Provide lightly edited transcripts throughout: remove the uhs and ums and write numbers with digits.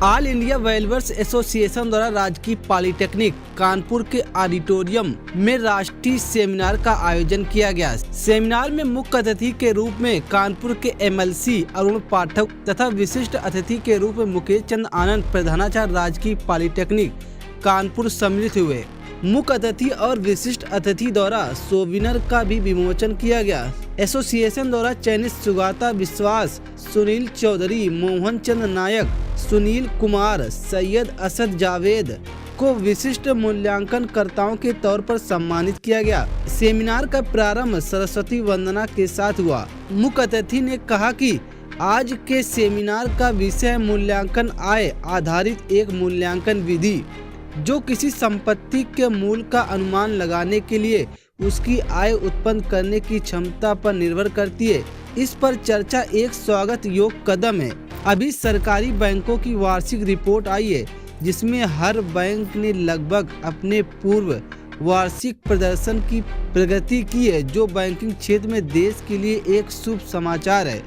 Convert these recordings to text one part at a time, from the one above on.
All India वेलवर्स association द्वारा राजकीय polytechnic Kanpur के ऑडिटोरियम में राष्ट्रीय सेमिनार का आयोजन किया गया। सेमिनार में मुख्य अतिथि के रूप में कानपुर के एमएलसी अरुण पाठक तथा विशिष्ट अतिथि के रूप में मुकेश चंद्र आनंद प्रधानाचार्य राजकीय पॉलिटेक्निक कानपुर सम्मिलित हुए। मुख्य अतिथि और विशिष्ट अतिथि द्वारा सोविनर का भी विमोचन किया गया। एसोसिएशन द्वारा चयनित सुगाता विश्वास, सुनील चौधरी, मोहन चंद्र नायक, सुनील कुमार, सैयद असद जावेद को विशिष्ट मूल्यांकनकर्ताओं के तौर पर सम्मानित किया गया। सेमिनार का प्रारंभ सरस्वती वंदना के साथ हुआ। मुख्य अतिथि ने कहा कि आज के सेमिनार का विषय मूल्यांकन आय आधारित एक मूल्यांकन विधि जो किसी संपत्ति के मूल्य का अनुमान लगाने के लिए उसकी आय उत्पन्न करने की क्षमता पर निर्भर करती है। इस पर चर्चा एक स्वागत योग्य कदम है। अभी सरकारी बैंकों की वार्षिक रिपोर्ट आई है जिसमें हर बैंक ने लगभग अपने पूर्व वार्षिक प्रदर्शन की प्रगति की है, जो बैंकिंग क्षेत्र में देश के लिए एक शुभ समाचार है।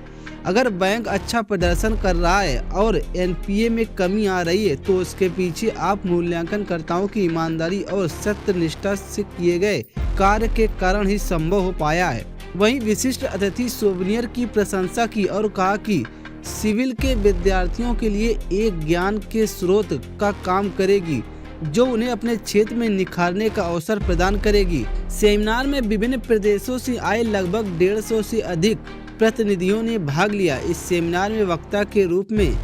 अगर बैंक अच्छा प्रदर्शन कर रहा है और एनपीए में कमी आ रही है तो उसके पीछे आप मूल्यांकनकर्ताओं की ईमानदारी और सत्यनिष्ठा से किए गए कार्य के कारण ही संभव हो पाया है। वहीं विशिष्ट अतिथि सोविनियर की प्रशंसा की और कहा कि सिविल के विद्यार्थियों के लिए एक ज्ञान के स्रोत का काम करेगी जो उन्हें अपने क्षेत्र में निखारने का अवसर प्रदान करेगी। सेमिनार में विभिन्न प्रदेशों से आए लगभग 150 से अधिक प्रतिनिधियों ने भाग लिया। इस सेमिनार में वक्ता के रूप में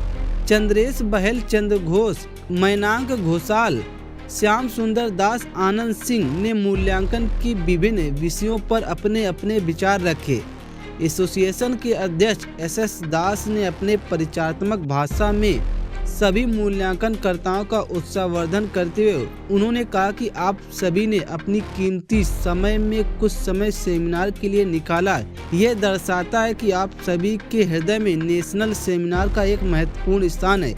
चंद्रेश बहल, चंद्र घोष, मैनांक घोषाल, श्याम सुंदर दास, आनंद सिंह ने मूल्यांकन की विभिन्न विषयों पर अपने अपने विचार रखे। एसोसिएशन के अध्यक्ष एस दास ने अपने परिचयात्मक भाषण में सभी मूल्यांकनकर्ताओं का उत्साहवर्धन करते हुए उन्होंने कहा कि आप सभी ने अपनी कीमती समय में कुछ समय सेमिनार के लिए निकाला। यह दर्शाता है कि आप सभी के हृदय में नेशनल सेमिनार का एक महत्वपूर्ण स्थान है।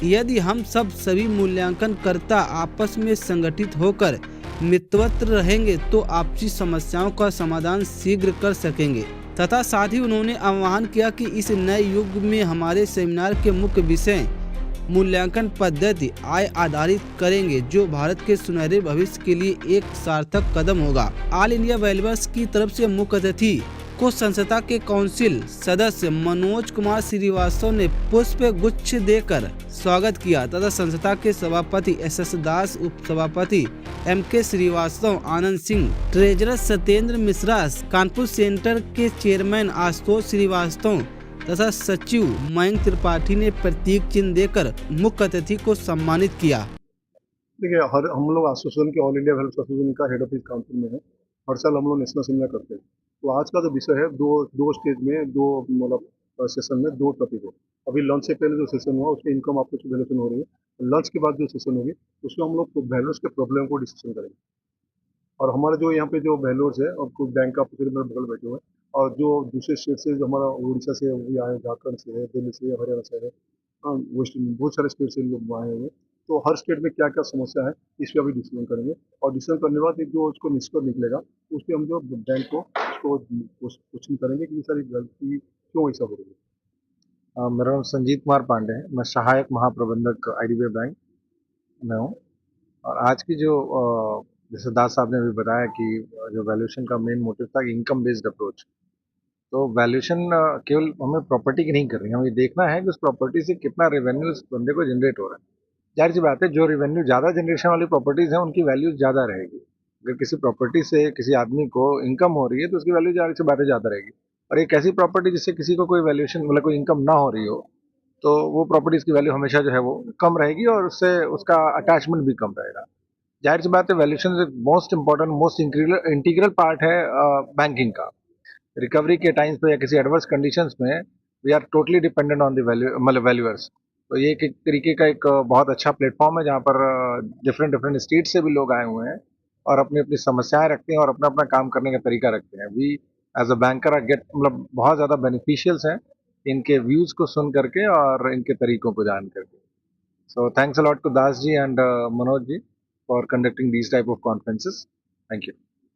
यदि हम सभी मूल्यांकनकर्ता आपस में संगठित होकर मित्रवत रहेंगे तो आपसी समस्याओं का समाधान शीघ्र कर सकेंगे। तथा साथ ही उन्होंने आह्वान किया कि इस नए युग में हमारे सेमिनार के मुख्य विषय मूल्यांकन पद्धति आय आधारित करेंगे जो भारत के सुनहरे भविष्य के लिए एक सार्थक कदम होगा। ऑल इंडिया वेलवर्स की तरफ से मुख्य अतिथि को संस्था के काउंसिल सदस्य मनोज कुमार श्रीवास्तव ने पुष्प गुच्छ देकर स्वागत किया तथा संस्था के सभापति एस दास, उप सभापति MK Srivastava, Anand Singh, treasurer Satyendra Mishra, Kanpur centre के चेयरमैन आशुतोष श्रीवास्तव तथा सचिव मयंक त्रिपाठी ने प्रतीक चिन्ह देकर मुख्य अतिथि को सम्मानित किया। देखिए, हम लोग एसोसिएशन के ऑल इंडिया वेलफेयर एसोसिएशन का हेड ऑफिस कानपुर में है। हर साल हम लोग नेशनल सेमिनार करते हैं। तो आज का जो विषय है दो स्टेज में, दो मतलब सेशन में 2 टॉपिक है। अभी लंच से पहले जो सेशन हुआ उसमें इनकम आपको वैल्यूएशन हो रही है। लंच के बाद जो सेशन होगी उसमें हम लोग वैल्यूर्स के प्रॉब्लम को डिस्कशन करेंगे। और हमारे जो यहाँ पे जो वैल्यूर्स है और कुछ बैंक का मेरे बगल बैठे हुए हैं और जो दूसरे स्टेट से जो हमारा उड़ीसा से भी आए, झारखंड से है, दिल्ली से, हरियाणा से है, वेस्ट बहुत सारे स्टेट से लोग आए हुए हैं। तो हर स्टेट में क्या क्या समस्या है इस पर अभी डिसीजन करेंगे और डिसीजन करने के बाद जो उसको निष्कर्ष निकलेगा उस पर हम जो बैंक को उसको क्वेश्चन करेंगे कि ये सारी गलती क्यों ऐसा हो रही है। मेरा नाम संजीत कुमार पांडे है। मैं सहायक महाप्रबंधक IDBI बैंक में हूँ। और आज की जो जैसे दास साहब ने भी बताया कि जो वैल्यूएशन का मेन मोटिव था इनकम बेस्ड अप्रोच। तो वैल्यूएशन केवल हमें प्रॉपर्टी की नहीं करनी है, हमें देखना है कि उस प्रॉपर्टी से कितना रेवेन्यू उस बंदे को जनरेट हो रहा है। जाहिर सी बात है, जो रेवेन्यू ज़्यादा जनरेशन वाली प्रॉपर्टीज़ हैं उनकी वैल्यू ज़्यादा रहेगी। अगर किसी प्रॉपर्टी से किसी आदमी को इनकम हो रही है तो उसकी वैल्यू जाहिर सी बात है ज़्यादा रहेगी। और एक ऐसी प्रॉपर्टी जिससे किसी को कोई वैल्यूएशन मतलब कोई इनकम ना हो रही हो तो वो प्रॉपर्टीज़ की वैल्यू हमेशा जो है वो कम रहेगी और उससे उसका अटैचमेंट भी कम रहेगा। जाहिर सी बात है, valuation most important, most integral part है बैंकिंग का। रिकवरी के टाइम्स पे या किसी एडवर्स कंडीशंस में we are totally dependent on the valuers. तो ये एक तरीके का एक बहुत अच्छा प्लेटफॉर्म है जहाँ पर डिफरेंट स्टेट से भी लोग आए हुए हैं और अपनी अपनी समस्याएं रखते हैं और अपना अपना काम करने का तरीका रखते हैं। We as a banker get मतलब बहुत ज़्यादा बेनिफिशियल्स हैं इनके व्यूज़ को सुन करके और इनके तरीकों को जान करके। So thanks a lot to Das ji and Manoj ji for conducting these type of conferences. Thank you.